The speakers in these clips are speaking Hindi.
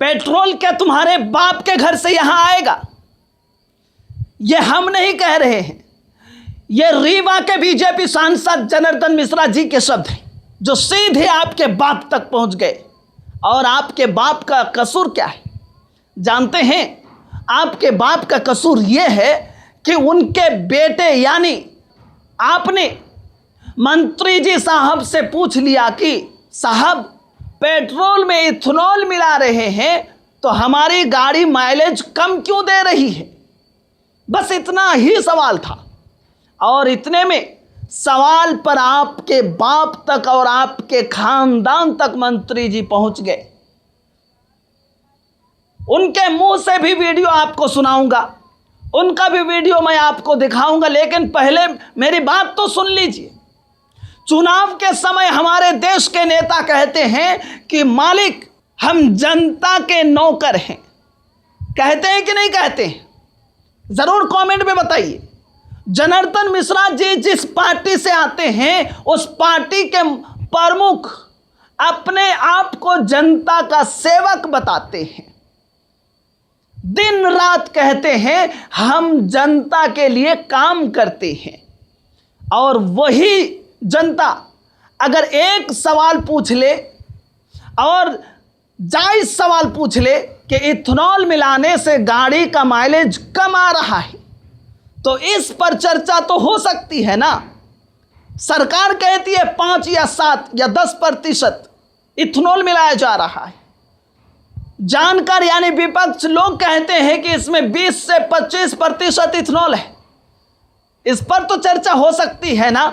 पेट्रोल क्या तुम्हारे बाप के घर से यहां आएगा? ये हम नहीं कह रहे हैं, ये रीवा के बीजेपी सांसद जनार्दन मिश्रा जी के शब्द हैं, जो सीधे आपके बाप तक पहुंच गए। और आपके बाप का कसूर क्या है जानते हैं? आपके बाप का कसूर यह है कि उनके बेटे यानी आपने मंत्री जी साहब से पूछ लिया कि साहब पेट्रोल में इथेनॉल मिला रहे हैं तो हमारी गाड़ी माइलेज कम क्यों दे रही है? बस इतना ही सवाल था। और इतने में सवाल पर आपके बाप तक और आपके खानदान तक मंत्री जी पहुंच गए। उनके मुंह से भी वीडियो आपको सुनाऊंगा, उनका भी वीडियो मैं आपको दिखाऊंगा, लेकिन पहले मेरी बात तो सुन लीजिए। चुनाव के समय हमारे देश के नेता कहते हैं कि मालिक हम जनता के नौकर हैं। कहते हैं कि नहीं कहते हैं? जरूर कमेंट में बताइए। जनार्दन मिश्रा जी जिस पार्टी से आते हैं उस पार्टी के प्रमुख अपने आप को जनता का सेवक बताते हैं। दिन रात कहते हैं हम जनता के लिए काम करते हैं। और वही जनता अगर एक सवाल पूछ ले और जायज सवाल पूछ ले कि इथेनॉल मिलाने से गाड़ी का माइलेज कम आ रहा है, तो इस पर चर्चा तो हो सकती है ना। सरकार कहती है 5 या 7 या 10% इथेनॉल मिलाया जा रहा है। जानकार यानी विपक्ष लोग कहते हैं कि इसमें 20 से 25% इथेनॉल है। इस पर तो चर्चा हो सकती है ना।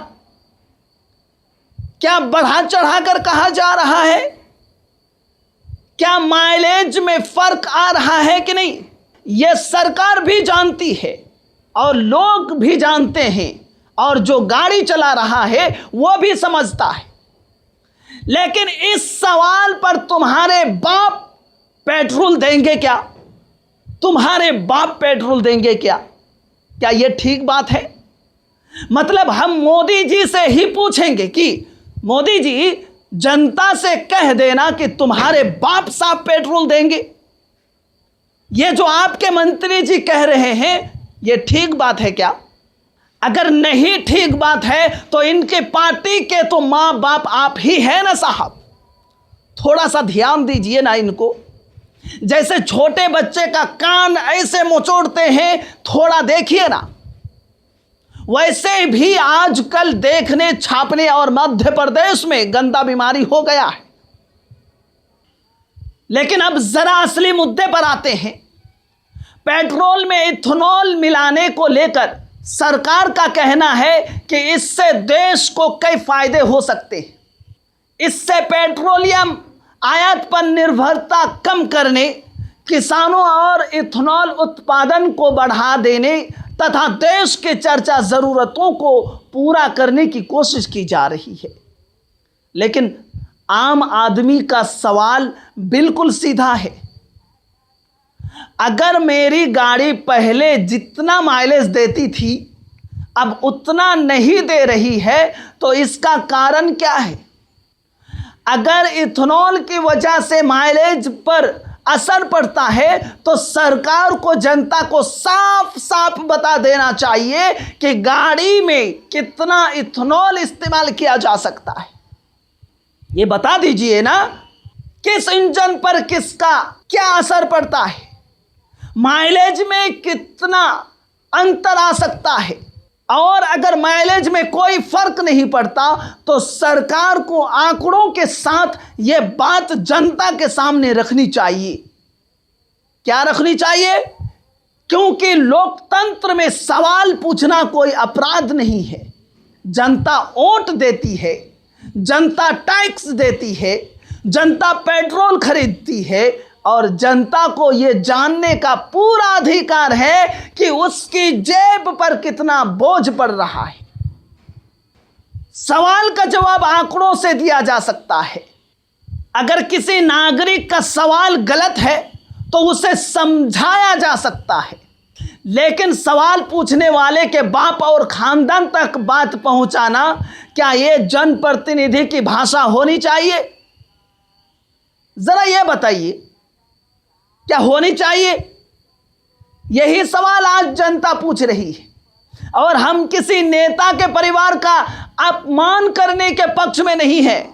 क्या बढ़ा चढ़ाकर कहा जा रहा है? क्या माइलेज में फर्क आ रहा है कि नहीं? यह सरकार भी जानती है और लोग भी जानते हैं, और जो गाड़ी चला रहा है वो भी समझता है। लेकिन इस सवाल पर तुम्हारे बाप पेट्रोल देंगे क्या? तुम्हारे बाप पेट्रोल देंगे क्या? क्या यह ठीक बात है? मतलब हम मोदी जी से ही पूछेंगे कि मोदी जी जनता से कह देना कि तुम्हारे बाप साहब पेट्रोल देंगे? ये जो आपके मंत्री जी कह रहे हैं ये ठीक बात है क्या? अगर नहीं ठीक बात है तो इनके पार्टी के तो माँ बाप आप ही है ना साहब। थोड़ा सा ध्यान दीजिए ना इनको। जैसे छोटे बच्चे का कान ऐसे मुचोड़ते हैं, थोड़ा देखिए ना। वैसे भी आजकल देखने छापने और मध्य प्रदेश में गंदा बीमारी हो गया है। लेकिन अब जरा असली मुद्दे पर आते हैं। पेट्रोल में इथेनॉल मिलाने को लेकर सरकार का कहना है कि इससे देश को कई फायदे हो सकते हैं। इससे पेट्रोलियम आयात पर निर्भरता कम करने, किसानों और इथेनॉल उत्पादन को बढ़ा देने तथा देश के चर्चा ज़रूरतों को पूरा करने की कोशिश की जा रही है। लेकिन आम आदमी का सवाल बिल्कुल सीधा है। अगर मेरी गाड़ी पहले जितना माइलेज देती थी अब उतना नहीं दे रही है तो इसका कारण क्या है? अगर इथेनॉल की वजह से माइलेज पर असर पड़ता है तो सरकार को जनता को साफ साफ बता देना चाहिए कि गाड़ी में कितना इथेनॉल इस्तेमाल किया जा सकता है। ये बता दीजिए ना, किस इंजन पर किसका क्या असर पड़ता है, माइलेज में कितना अंतर आ सकता है। और अगर माइलेज में कोई फर्क नहीं पड़ता तो सरकार को आंकड़ों के साथ यह बात जनता के सामने रखनी चाहिए। क्या रखनी चाहिए? क्योंकि लोकतंत्र में सवाल पूछना कोई अपराध नहीं है। जनता वोट देती है, जनता टैक्स देती है, जनता पेट्रोल खरीदती है और जनता को यह जानने का पूरा अधिकार है कि उसकी जेब पर कितना बोझ पड़ रहा है। सवाल का जवाब आंकड़ों से दिया जा सकता है। अगर किसी नागरिक का सवाल गलत है तो उसे समझाया जा सकता है, लेकिन सवाल पूछने वाले के बाप और खानदान तक बात पहुंचाना, क्या यह जनप्रतिनिधि की भाषा होनी चाहिए? जरा यह बताइए, क्या होनी चाहिए? यही सवाल आज जनता पूछ रही है। और हम किसी नेता के परिवार का अपमान करने के पक्ष में नहीं है,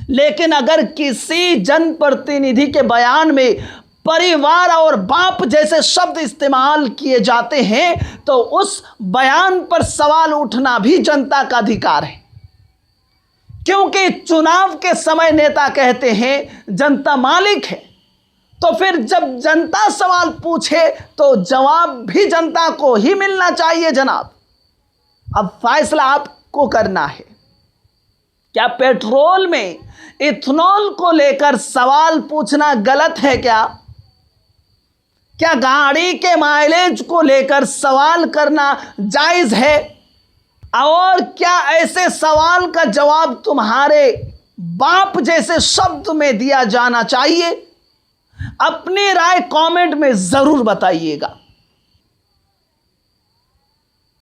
लेकिन अगर किसी जनप्रतिनिधि के बयान में परिवार और बाप जैसे शब्द इस्तेमाल किए जाते हैं तो उस बयान पर सवाल उठना भी जनता का अधिकार है। क्योंकि चुनाव के समय नेता कहते हैं जनता मालिक है, तो फिर जब जनता सवाल पूछे तो जवाब भी जनता को ही मिलना चाहिए जनाब। अब फैसला आपको करना है। क्या पेट्रोल में इथेनॉल को लेकर सवाल पूछना गलत है? क्या गाड़ी के माइलेज को लेकर सवाल करना जायज है? और क्या ऐसे सवाल का जवाब तुम्हारे बाप जैसे शब्द में दिया जाना चाहिए? अपनी राय कमेंट में जरूर बताइएगा।